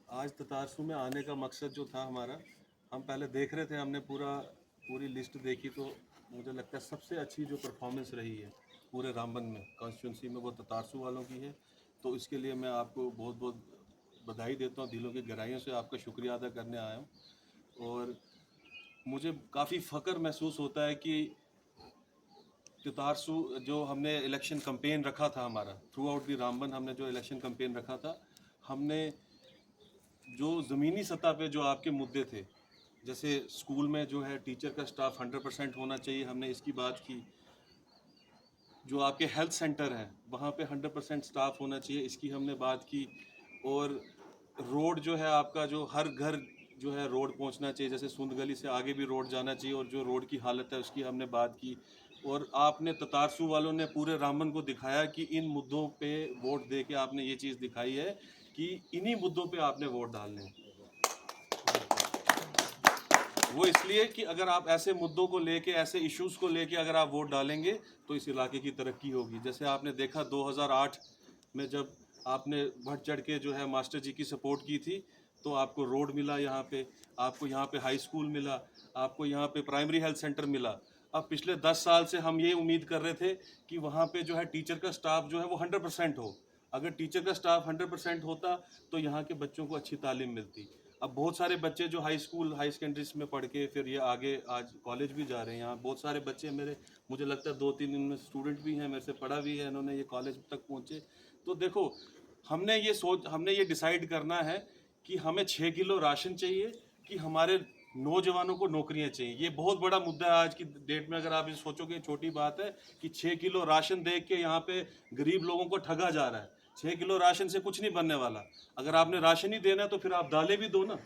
आज ततारसू में आने का मकसद जो था हमारा, हम पहले देख रहे थे, हमने पूरी लिस्ट देखी तो मुझे लगता है सबसे अच्छी जो परफॉर्मेंस रही है पूरे रामबन में कॉन्स्टिट्यूंसी में वो ततारसू वालों की है। तो इसके लिए मैं आपको बहुत बहुत बधाई देता हूँ, दिलों की गहराइयों से आपका शुक्रिया अदा करने आया हूँ। और मुझे काफ़ी फ़ख्र महसूस होता है कि ततारसू जो हमने इलेक्शन कैंपेन रखा था हमारा थ्रू आउट दी रामबन, हमने जो इलेक्शन कैंपेन रखा था, हमने जो ज़मीनी सतह पे जो आपके मुद्दे थे, जैसे स्कूल में जो है टीचर का स्टाफ 100% होना चाहिए, हमने इसकी बात की। जो आपके हेल्थ सेंटर हैं वहाँ पे 100% स्टाफ होना चाहिए, इसकी हमने बात की। और रोड जो है आपका, जो हर घर जो है रोड पहुँचना चाहिए, जैसे सुंद गली से आगे भी रोड जाना चाहिए, और जो रोड की हालत है उसकी हमने बात की। और आपने ततारसू वालों ने पूरे रामबन को दिखाया कि इन मुद्दों पे वोट दे के आपने ये चीज़ दिखाई है कि इन्हीं मुद्दों पे आपने वोट डालने हैं। वो इसलिए कि अगर आप ऐसे मुद्दों को लेके, ऐसे इश्यूज़ को लेके अगर आप वोट डालेंगे तो इस इलाके की तरक्की होगी। जैसे आपने देखा 2008 में जब आपने बढ़ चढ़ के जो है मास्टर जी की सपोर्ट की थी, तो आपको रोड मिला यहाँ पे, आपको यहाँ पे हाई स्कूल मिला, आपको यहाँ पे प्राइमरी हेल्थ सेंटर मिला। अब पिछले 10 साल से हम ये उम्मीद कर रहे थे कि वहाँ पे जो है टीचर का स्टाफ जो है वो 100% हो। अगर टीचर का स्टाफ 100% होता तो यहाँ के बच्चों को अच्छी तालीम मिलती। अब बहुत सारे बच्चे जो हाई स्कूल, हाई सेकेंडरीज में पढ़ के फिर ये आगे आज कॉलेज भी जा रहे हैं। यहाँ बहुत सारे बच्चे मुझे लगता है 2-3 इनमें स्टूडेंट भी हैं, मेरे से पढ़ा भी है इन्होंने, ये कॉलेज तक पहुँचे। तो देखो, हमने ये डिसाइड करना है कि हमें 6 किलो राशन चाहिए कि हमारे नौजवानों को नौकरियां चाहिए। ये बहुत बड़ा मुद्दा है आज की डेट में। अगर आप ये सोचोगे छोटी बात है कि 6 किलो राशन दे के यहाँ पे गरीब लोगों को ठगा जा रहा है। 6 किलो राशन से कुछ नहीं बनने वाला। अगर आपने राशन ही देना है तो फिर आप दालें भी दो ना।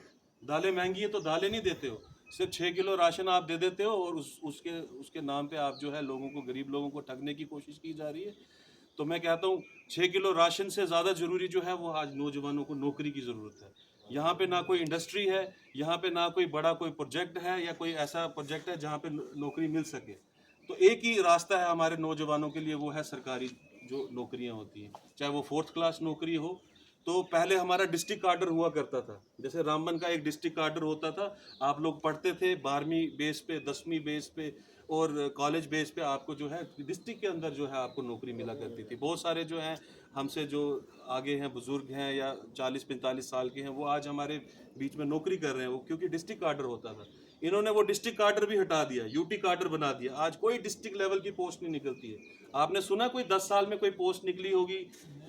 दालें महंगी है तो दालें नहीं देते हो, सिर्फ 6 किलो राशन आप दे देते हो, और उसके नाम पे आप जो है लोगों को, गरीब लोगों को ठगने की कोशिश की जा रही है। तो मैं कहता हूँ 6 किलो राशन से ज़्यादा ज़रूरी जो है वो आज नौजवानों को नौकरी की ज़रूरत है। यहाँ पे ना कोई इंडस्ट्री है, यहाँ पे ना कोई बड़ा कोई प्रोजेक्ट है या कोई ऐसा प्रोजेक्ट है जहाँ पे नौकरी मिल सके। तो एक ही रास्ता है हमारे नौजवानों के लिए, वो है सरकारी जो नौकरियाँ होती हैं, चाहे वो 4th क्लास नौकरी हो। तो पहले हमारा डिस्ट्रिक्ट कार्डर हुआ करता था, जैसे रामबन का एक डिस्ट्रिक्ट कार्डर होता था। आप लोग पढ़ते थे 12वीं बेस पे, 10वीं बेस पे और कॉलेज बेस पे, आपको जो है डिस्ट्रिक्ट के अंदर जो है आपको नौकरी मिला करती थी। बहुत सारे जो हैं हमसे जो आगे हैं, बुजुर्ग हैं या 40-45 साल के हैं, वो आज हमारे बीच में नौकरी कर रहे हैं, वो क्योंकि डिस्ट्रिक्ट कार्डर होता था। इन्होंने वो डिस्ट्रिक्ट कार्डर भी हटा दिया, यूटी कार्डर बना दिया। आज कोई डिस्ट्रिक्ट लेवल की पोस्ट नहीं निकलती है। आपने सुना कोई 10 साल में कोई पोस्ट निकली होगी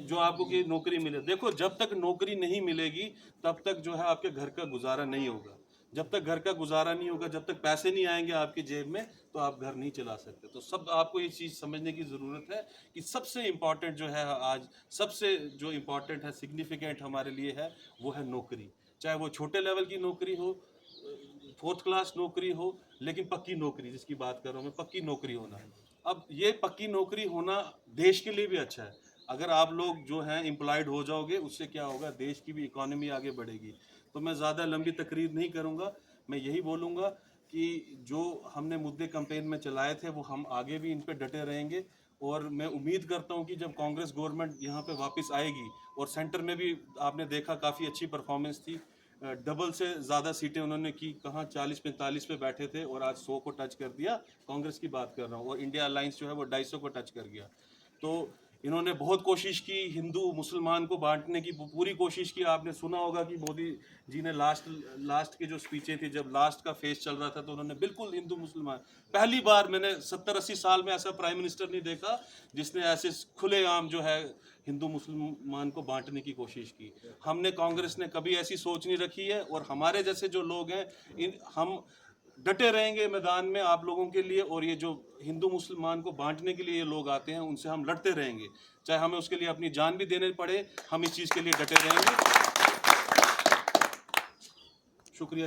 जो आपको की नौकरी मिले? देखो, जब तक नौकरी नहीं मिलेगी तब तक जो है आपके घर का गुजारा नहीं होगा। जब तक घर का गुजारा नहीं होगा, जब तक पैसे नहीं आएंगे आपकी जेब में, तो आप घर नहीं चला सकते। तो सब आपको ये चीज़ समझने की ज़रूरत है कि सबसे इम्पॉर्टेंट जो है आज, सबसे जो इम्पॉर्टेंट है, सिग्निफिकेंट हमारे लिए है, वो है नौकरी। चाहे वो छोटे लेवल की नौकरी हो, 4th क्लास नौकरी हो, लेकिन पक्की नौकरी जिसकी बात कर रहा हूँ मैं, पक्की नौकरी होना। अब ये पक्की नौकरी होना देश के लिए भी अच्छा है। अगर आप लोग जो हैं एम्प्लॉयड हो जाओगे, उससे क्या होगा, देश की भी इकोनॉमी आगे बढ़ेगी। तो मैं ज़्यादा लंबी तकरीर नहीं करूँगा, मैं यही बोलूँगा कि जो हमने मुद्दे कैंपेन में चलाए थे वो हम आगे भी इन पे डटे रहेंगे। और मैं उम्मीद करता हूँ कि जब कांग्रेस गवर्नमेंट यहाँ पे वापस आएगी, और सेंटर में भी आपने देखा काफ़ी अच्छी परफॉर्मेंस थी, डबल से ज़्यादा सीटें उन्होंने की, कहाँ 40-45 पे बैठे थे और आज 100 को टच कर दिया। कांग्रेस की बात कर रहा हूँ, और इंडिया अलायंस जो है वो 250 को टच कर गया। तो इन्होंने बहुत कोशिश की हिंदू मुसलमान को बांटने की, पूरी कोशिश की। आपने सुना होगा कि मोदी जी ने लास्ट की जो स्पीचें थी, जब लास्ट का फेज चल रहा था, तो उन्होंने बिल्कुल हिंदू मुसलमान, पहली बार मैंने 70-80 साल में ऐसा प्राइम मिनिस्टर नहीं देखा जिसने ऐसे खुलेआम जो है हिंदू मुसलमान को बांटने की कोशिश की। हमने, कांग्रेस ने कभी ऐसी सोच नहीं रखी है, और हमारे जैसे जो लोग हैं, हम डटे रहेंगे मैदान में आप लोगों के लिए। और ये जो हिंदू मुसलमान को बांटने के लिए ये लोग आते हैं, उनसे हम लड़ते रहेंगे, चाहे हमें उसके लिए अपनी जान भी देने पड़े, हम इस चीज़ के लिए डटे रहेंगे। शुक्रिया।